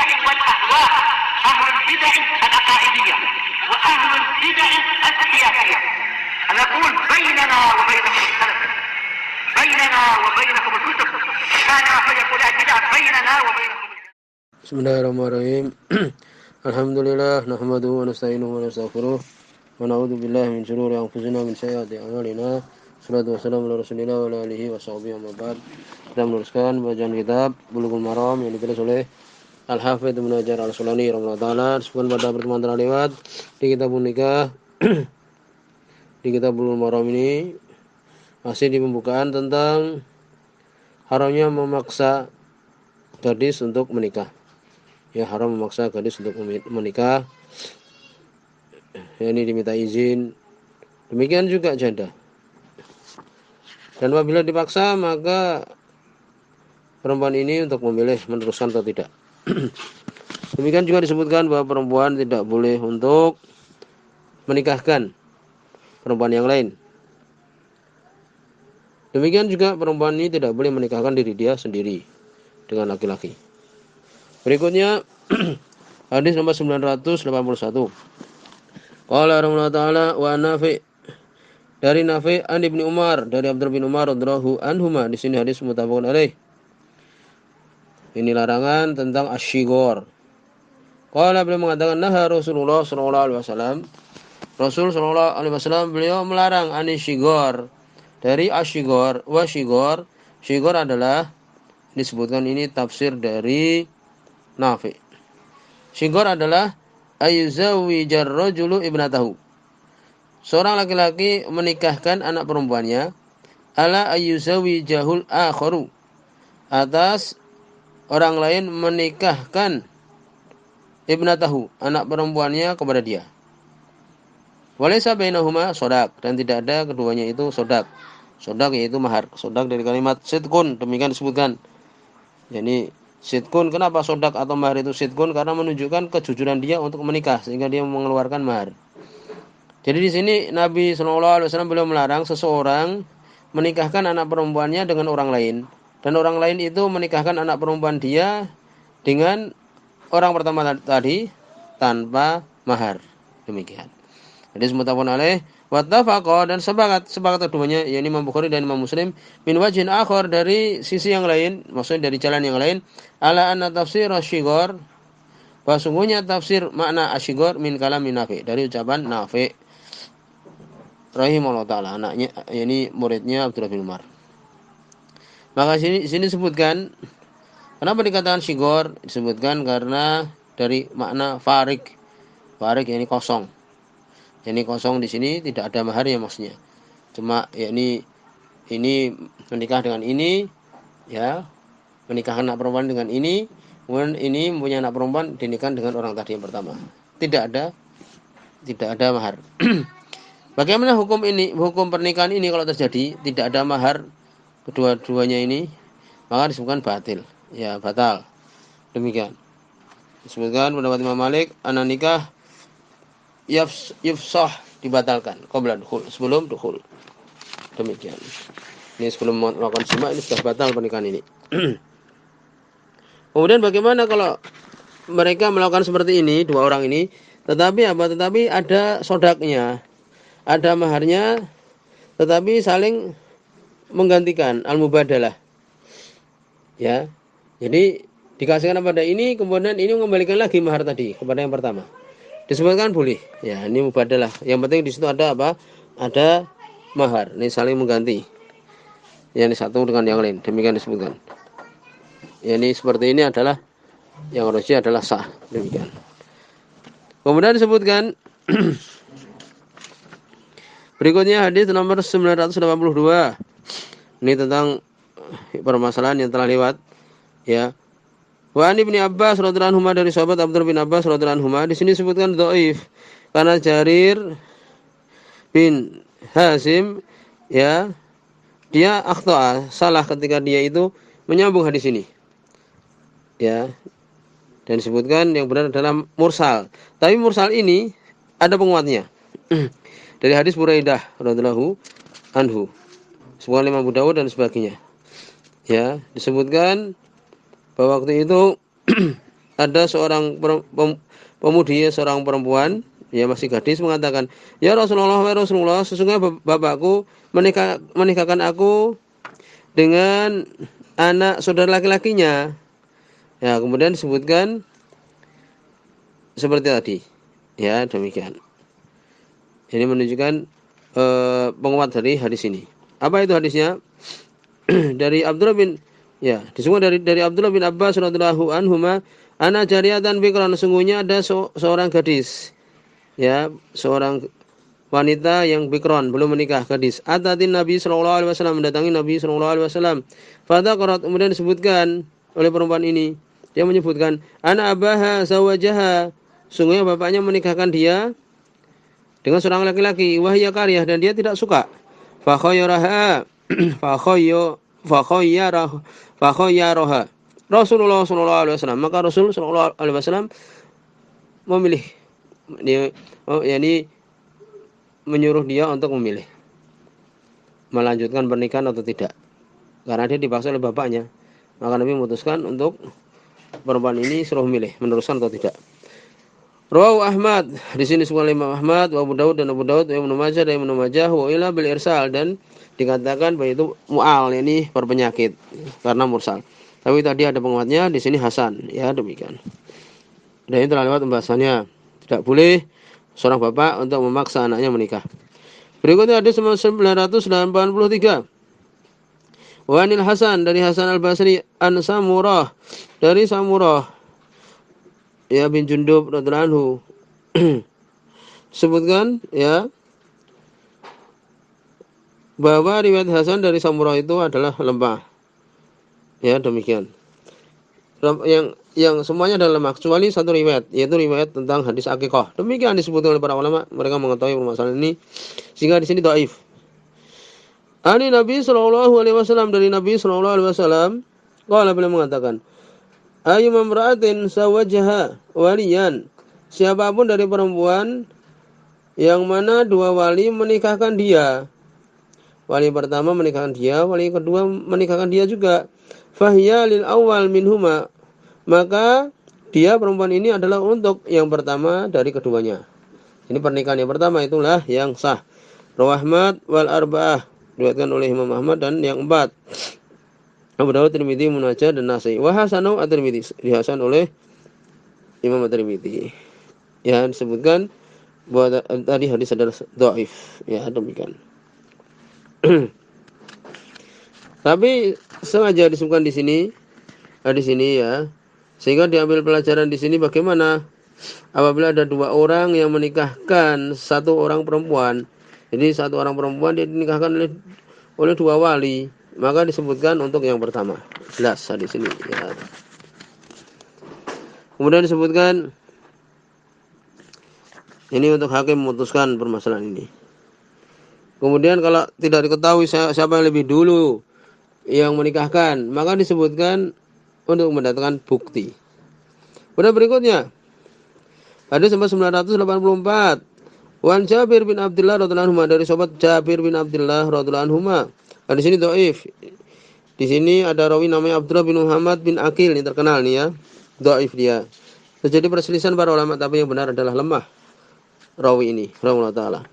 البدع والأهواء، أهل البدع العقائدية وأهل البدع السياسية. نقول بيننا وبينكم السلف، بيننا وبينكم الكتب، كان فيقول البدع بيننا وبينكم. Bismillahirrahmanirrahim. Alhamdulillah nahmaduhu wa nasta'inuhu wa nastaghfiruh wa na'udzu billahi min shururi anfusina min sayyiati a'malina. Wassalatu wassalamu ala Rasulillah wa ala alihi washabbihi amma ba'd. Kita meneruskan bacaan kitab Bulughul Maram yang ditulis oleh Al-Hafidz Ibnu Hajar Al-Asqalani rahimahullah taala. Sebelum pada pertemuan terlewat di kitab nikah di kitab Bulughul Maram ini masih di pembukaan tentang haramnya memaksa gadis untuk menikah. Ya, haram memaksa gadis untuk menikah. Ya, ini diminta izin. Demikian juga janda. Dan apabila dipaksa, maka perempuan ini untuk memilih meneruskan atau tidak. Demikian juga disebutkan bahwa perempuan tidak boleh untuk menikahkan perempuan yang lain. Demikian juga perempuan ini tidak boleh menikahkan diri dia sendiri dengan laki-laki. Berikutnya hadis nomor 981. Qala rahimahullah taala wa Nafi' dari Nafi' an Ibnu Umar dari Abdullah bin Umar radhiyallahu anhuma. Di sini hadis muttafaqun alaih. Ini larangan tentang asyghar. Qala beliau mengatakan naha Rasulullah sallallahu alaihi wasallam. Rasul sallallahu alaihi wasallam beliau melarang anisyighar dari asyghar wa syighar. Syighar adalah disebutkan ini tafsir dari Nafi'. Syighar adalah ayyuzawijar rajulu ibnatahu. Seorang laki-laki menikahkan anak perempuannya ala ayyuzawijahul akharu, atas orang lain menikahkan ibnatahu, anak perempuannya, kepada dia. Walaysa bainahuma sodak, dan tidak ada keduanya itu sodak. Sodak yaitu mahar. Sodak dari kalimat sidqun, demikian disebutkan. Jadi sidqun, kenapa sodak atau mahar itu sidqun? Karena menunjukkan kejujuran dia untuk menikah, sehingga dia mengeluarkan mahar. Jadi di sini Nabi SAW beliau melarang seseorang menikahkan anak perempuannya dengan orang lain, dan orang lain itu menikahkan anak perempuan dia dengan orang pertama tadi tanpa mahar. Demikian. Hadis muttafaqun alaih. Wattafaqa, dan sepakat keduanya, yakni Imam Bukhari dan Imam Muslim, min wajhin akhar, dari sisi yang lain, maksudnya dari jalan yang lain, ala anna tafsir asyighar, bahwa sungguhnya tafsir makna asyighar min kalam Nafi', dari ucapan Nafi' rahimahullah taala, anaknya, yakni muridnya Abdullah bin Umar. Maka sini disebutkan kenapa dikatakan syighar, disebutkan karena dari makna farik. Farik yakni kosong. Ini kosong di sini tidak ada maharnya maksudnya. Cuma yakni ini menikah dengan ini, ya, menikahkan anak perempuan dengan ini, kemudian ini mempunyai anak perempuan dinikahkan dengan orang tadi yang pertama. Tidak ada mahar. Bagaimana hukum ini, hukum pernikahan ini kalau terjadi tidak ada mahar kedua-duanya ini, maka disebutkan batil, ya, batal. Demikian. Disebutkan pendapat Imam Malik, anak nikah yufsah, dibatalkan qabla dukhul, sebelum dukhul. Demikian. Ini sebelum melakukan jima, ini sudah batal pernikahan ini. Kemudian bagaimana kalau mereka melakukan seperti ini, dua orang ini, tetapi ada sodaknya, ada maharnya, tetapi saling menggantikan, al-mubadalah. Ya. Jadi dikasihkan pada ini, kemudian ini mengembalikan lagi mahar tadi kepada yang pertama. Disebutkan boleh. Ya, ini mubadalah. Yang penting di situ ada apa? Ada mahar. Ini saling mengganti. Yang satu dengan yang lain. Demikian disebutkan. Ya, ini seperti ini adalah yang harusnya adalah sah. Demikian. Kemudian disebutkan berikutnya hadis nomor 982. Ini tentang permasalahan yang telah lewat. Ya. Wa an Ibnu Abbas radhiyallahu anhu, dari sahabat Abdullah bin Abbas radhiyallahu anhu, di sini disebutkan dhaif karena Jarir bin Hazim, ya, dia akhta'a, salah ketika dia itu menyambung hadis ini. Ya. Dan disebutkan yang benar adalah mursal. Tapi mursal ini ada penguatnya. Dari hadis Buraidah radhiyallahu anhu. Disebutkan Imam Abu Dawud dan sebagainya. Ya, disebutkan bahwa waktu itu ada seorang pemudi, seorang perempuan, ya masih gadis, mengatakan, ya Rasulullah, sesungguhnya bapakku menikahkan aku dengan anak saudara laki-lakinya. Ya, kemudian disebutkan seperti tadi. Ya, demikian. Ini menunjukkan penguat dari hadis ini. Apa itu hadisnya? Dari Abdullah bin disebut dari Abdullah bin Abbas radhiyallahu anhuma, ana jariyatan bikran, sungguhnya ada seorang gadis. Ya, seorang wanita yang bikron, belum menikah, gadis. Atatin Nabi sallallahu alaihi wasallam, mendatangi Nabi sallallahu alaihi wasallam. Fadzakarat, kemudian disebutkan oleh perempuan ini, dia menyebutkan, ana abaha zawajaha, sungguhnya bapaknya menikahkan dia dengan seorang laki-laki, wahya kariyah, dan dia tidak suka. Fa khayyaraha fakhayyaraha Rasulullah sallallahu alaihi wasallam, maka Rasul sallallahu alaihi wasallam memilih, menyuruh dia untuk memilih melanjutkan pernikahan atau tidak, karena dia dipaksa oleh bapaknya. Maka Nabi memutuskan untuk perempuan ini suruh memilih meneruskan atau tidak. Rawahu Ahmad, di sini semua Imam Ahmad, wa Abu Daud dan Abu Daud, wa Ibnu Majah dan Ibnu Majah, wa ila bil irsal, dan dikatakan bahwa itu mu'al, ini berpenyakit karena mursal. Tapi tadi ada penguatnya, di sini hasan, ya demikian. Dan ini telah lewat pembahasannya. Tidak boleh seorang bapak untuk memaksa anaknya menikah. Berikutnya hadis 983. Wa anil Hasan, dari Hasan al-Basri, an Samurah, dari Samurah ya bin Jundub radhiyallahu anhu. Sebutkan ya bahwa riwayat Hasan dari Samurah itu adalah lemah. Ya demikian. Yang semuanya adalah lemah kecuali satu riwayat, yaitu riwayat tentang hadis akikah. Demikian disebutkan oleh para ulama, mereka mengetahui permasalahan ini sehingga di sini dhaif. Ani Nabi sallallahu alaihi wasallam, dari Nabi sallallahu alaihi wasallam, qala, beliau mengatakan, ayu mamra'atin sawajaha waliyan, siapapun dari perempuan yang mana dua wali menikahkan dia, wali pertama menikahkan dia, wali kedua menikahkan dia juga, fahiya lil awal minhuma, maka dia, perempuan ini adalah untuk yang pertama dari keduanya. Ini pernikahan yang pertama itulah yang sah. Rawahu Ahmad wal arba'ah, diriwayatkan oleh Imam Ahmad dan yang empat, Abu Dawud, Tirmidzi, Ibnu Majah dan Nasai. Wa hasanu at-Tirmidzi, dihasan oleh Imam at-Tirmidzi. Ya, disebutkan bahwa tadi hadis adalah dhaif. Ya, demikian. Tapi sengaja disebutkan di sini ya, sehingga diambil pelajaran di sini bagaimana apabila ada dua orang yang menikahkan satu orang perempuan. Jadi satu orang perempuan dia dinikahkan oleh dua wali, maka disebutkan untuk yang pertama. Jelas di sini ya. Kemudian disebutkan ini untuk hakim memutuskan permasalahan ini. Kemudian kalau tidak diketahui siapa yang lebih dulu yang menikahkan, maka disebutkan untuk mendatangkan bukti. Kemudian berikutnya hadis 984. Wan Jabir bin Abdullah radhiyallahu anhu, dari sahabat Jabir bin Abdullah radhiyallahu anhu. Di sini dhaif. Di sini ada rawi namanya Abdullah bin Muhammad bin Aqil, ini terkenal nih ya. Dhaif dia. Terjadi perselisihan para ulama, tapi yang benar adalah lemah rawi ini, rahimahullah taala.